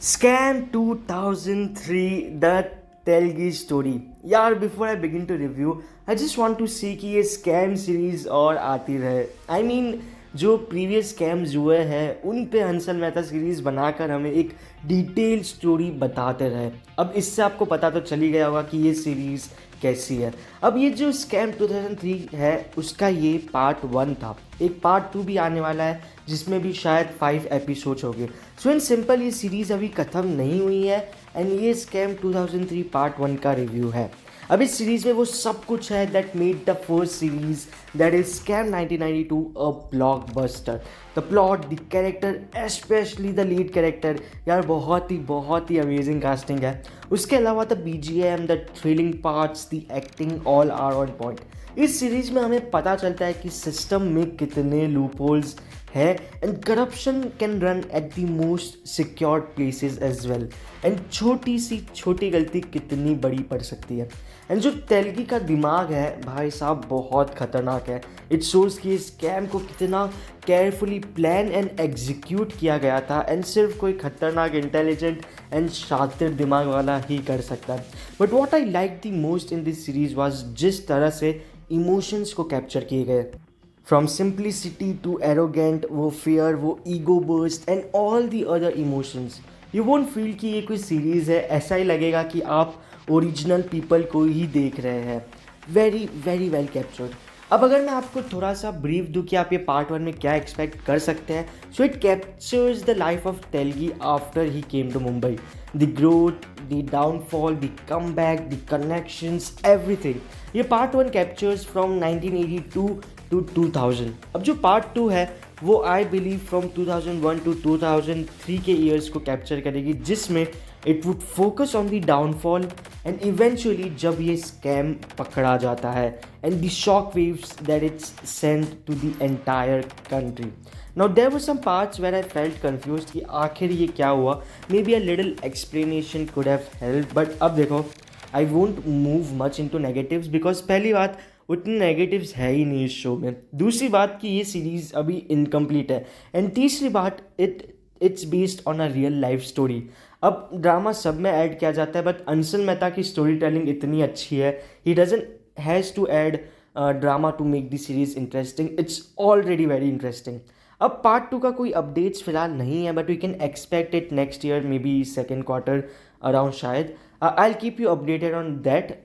Scam 2003 The Telgi Story. यार before I begin to review I just want to see कि ये scam series और आती रहे। आई मीन जो प्रीवियस स्कैम्स हुए हैं उन पे हंसल मेहता सीरीज बनाकर हमें एक डिटेल स्टोरी बताते रहे। अब इससे आपको पता तो चल ही गया होगा कि ये सीरीज़ कैसी है। अब ये जो स्कैम 2003 है उसका ये पार्ट 1 था। एक पार्ट 2 भी आने वाला है जिसमें भी शायद 5 एपिसोड्स होंगे। सो इन सिंपल ये सीरीज़ अभी ख़त्म नहीं हुई है एंड ये स्कैम 2003 पार्ट 1 का रिव्यू है। अब इस सीरीज में वो सब कुछ है that made the first series that is scam 1992 a blockbuster. The plot, the character, specially the lead character, यार बहुत ही अमेजिंग कास्टिंग है। उसके अलावा the BGM, the thrilling parts, the acting all are on point. इस series में हमें पता चलता है कि सिस्टम में कितने लूप होल्स है and corruption can run at the most secured places as well. And छोटी सी छोटी गलती कितनी बड़ी पड़ सकती है। एंड जो तेलगी का दिमाग है भाई साहब बहुत खतरनाक है। इट शोज कि इस स्कैम को कितना केयरफुली प्लान एंड एग्जीक्यूट किया गया था एंड सिर्फ कोई खतरनाक इंटेलिजेंट एंड शातिर दिमाग वाला ही कर सकता है। But what I like the most in this series was जिस तरह से इमोशंस को कैप्चर किए गए। फ्रॉम सिंप्लिसिटी टू एरोगेंट, वो फियर, वो ego burst and all the other emotions. You won't feel कि ये कोई सीरीज़ है, ऐसा ही लगेगा कि आप ओरिजिनल पीपल को ही देख रहे हैं। Very very well captured. अब अगर मैं आपको थोड़ा सा ब्रीफ दूँ कि आप ये पार्ट 1 में क्या एक्सपेक्ट कर सकते हैं, so it captures the life of Telgi after he came to Mumbai. The growth, the downfall, the comeback, the connections, everything. ये पार्ट 1 कैप्चर्स फ्रॉम 1982 टू 2000। अब जो पार्ट 2 है वो आई बिलीव फ्रॉम 2001 टू 2003 के ईयर्स को कैप्चर करेगी, जिसमें it would focus on the downfall and eventually जब ये स्कैम पकड़ा जाता है and the shock waves that it's send to the entire country. Now there were some parts where I felt confused कि आखिर ये क्या हुआ। Maybe a little explanation could have help, but अब देखो I won't move much into negatives because पहली बात उतने नेगेटिव्स है ही नहीं इस शो में। दूसरी बात कि ये सीरीज़ अभी इनकम्प्लीट है एंड तीसरी बात it's based on a real life story. अब ड्रामा सब में ऐड किया जाता है बट अंसल मेहता की स्टोरी टेलिंग इतनी अच्छी है, he doesn't has to add drama to make the series interesting. It's already very interesting. अब पार्ट 2 का कोई अपडेट्स फिलहाल नहीं है but we can expect it next year, maybe second quarter around शायद। I will keep you updated on that.